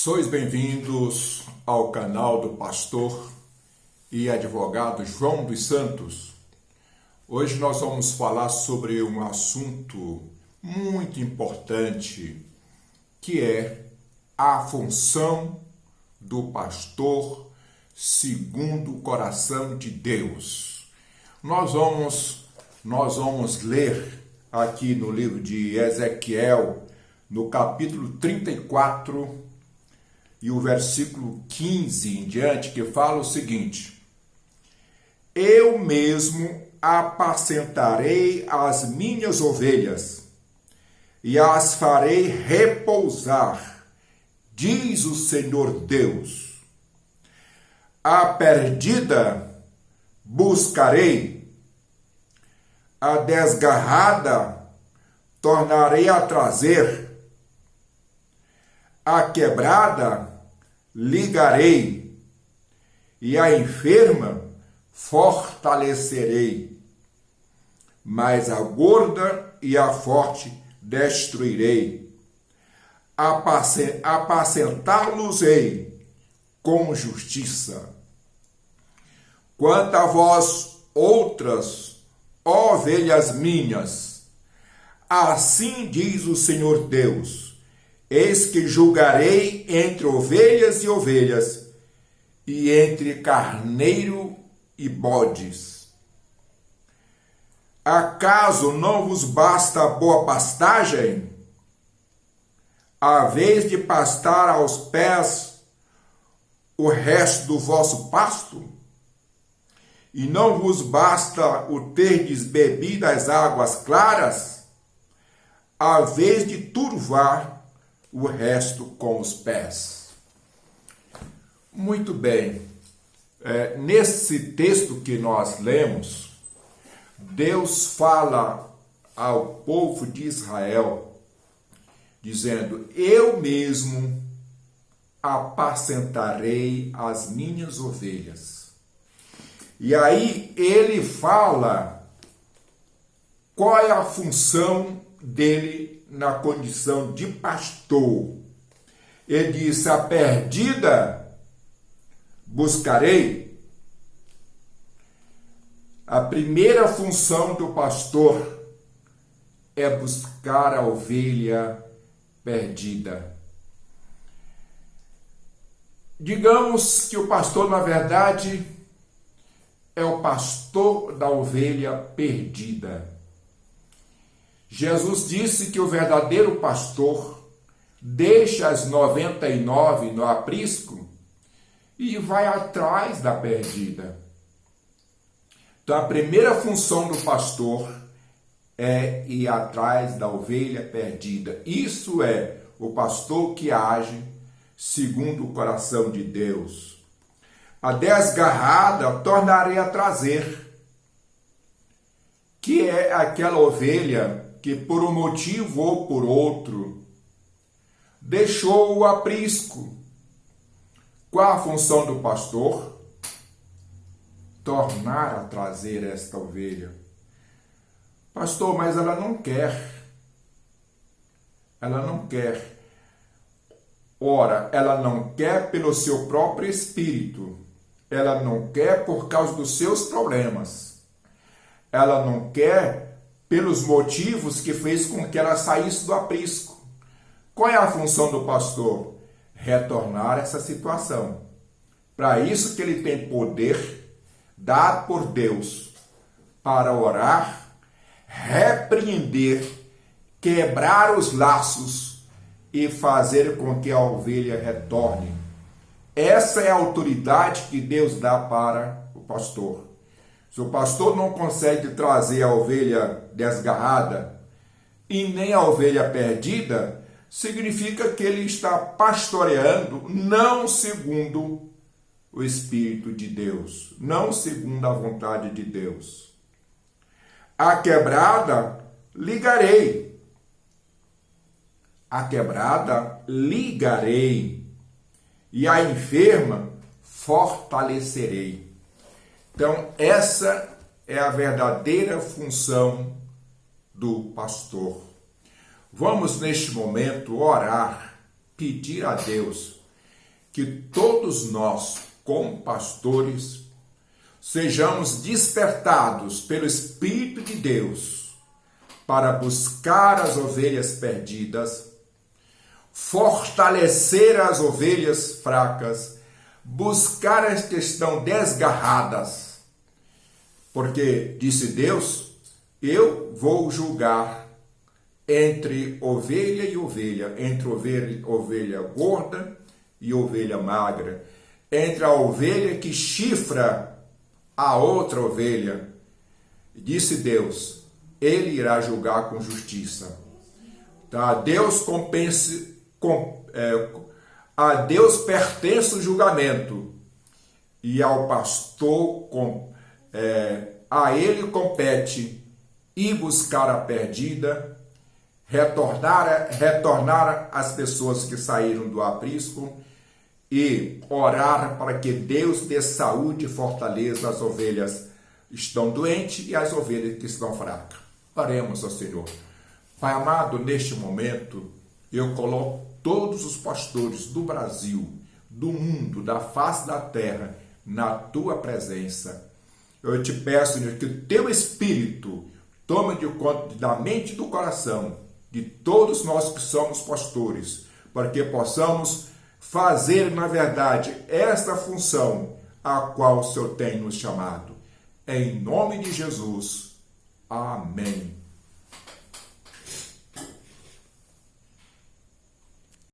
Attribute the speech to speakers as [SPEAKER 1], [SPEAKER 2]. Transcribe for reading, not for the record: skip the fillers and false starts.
[SPEAKER 1] Sois bem-vindos ao canal do pastor e advogado João dos Santos. Hoje nós vamos falar sobre um assunto muito importante, que é a função do pastor segundo o coração de Deus. Nós vamos ler aqui no livro de Ezequiel, no capítulo 34, e o versículo 15 em diante, que fala o seguinte: Eu mesmo apacentarei as minhas ovelhas e as farei repousar, diz o Senhor Deus. A perdida buscarei, a desgarrada tornarei a trazer, a quebrada ligarei, e a enferma fortalecerei, mas a gorda e a forte destruirei. Apacentá-los-ei com justiça. Quanto a vós, outras ovelhas minhas, assim diz o Senhor Deus: Eis que julgarei entre ovelhas e ovelhas, e entre carneiro e bodes. Acaso não vos basta a boa pastagem, a vez de pastar aos pés o resto do vosso pasto? E não vos basta o terdes bebido as águas claras, a vez de turvar o resto com os pés? Muito bem, nesse texto que nós lemos, Deus fala ao povo de Israel, dizendo: Eu mesmo apacentarei as minhas ovelhas. E aí ele fala qual é a função dele na condição de pastor. Ele diz: a perdida buscarei. A primeira função do pastor é buscar a ovelha perdida. Digamos que o pastor, na verdade, é o pastor da ovelha perdida. Jesus disse que o verdadeiro pastor deixa as 99 no aprisco e vai atrás da perdida. Então, a primeira função do pastor é ir atrás da ovelha perdida. Isso é o pastor que age segundo o coração de Deus. A desgarrada tornarei a trazer, que é aquela ovelha que por um motivo ou por outro deixou o aprisco. Qual a função do pastor? Tornar a trazer esta ovelha. Pastor, mas ela não quer. Ela não quer. Ora, ela não quer pelo seu próprio espírito. Ela não quer por causa dos seus problemas. Ela não quer pelos motivos que fez com que ela saísse do aprisco. Qual é a função do pastor? Retornar essa situação. Para isso que ele tem poder dado por Deus para orar, repreender, quebrar os laços e fazer com que a ovelha retorne. Essa é a autoridade que Deus dá para o pastor. Se o pastor não consegue trazer a ovelha desgarrada e nem a ovelha perdida, significa que ele está pastoreando não segundo o Espírito de Deus, não segundo a vontade de Deus. A quebrada ligarei. A quebrada ligarei, e a enferma fortalecerei. Então, essa é a verdadeira função do pastor. Vamos, neste momento, orar, pedir a Deus que todos nós, como pastores, sejamos despertados pelo Espírito de Deus para buscar as ovelhas perdidas, fortalecer as ovelhas fracas, buscar as que estão desgarradas, porque, disse Deus, eu vou julgar entre ovelha e ovelha, entre ovelha gorda e ovelha magra, entre a ovelha que chifra a outra ovelha. Disse Deus, ele irá julgar com justiça. A Deus a Deus pertence o julgamento, e ao pastor, a ele compete ir buscar a perdida, retornar as pessoas que saíram do aprisco e orar para que Deus dê saúde e fortaleza às ovelhas que estão doentes e às ovelhas que estão fracas. Oremos ao Senhor. Pai amado, neste momento, eu coloco todos os pastores do Brasil, do mundo, da face da terra, na tua presença. Eu te peço, Senhor, que o teu Espírito tome de conta da mente e do coração de todos nós que somos pastores, para que possamos fazer, na verdade, esta função a qual o Senhor tem nos chamado. Em nome de Jesus. Amém.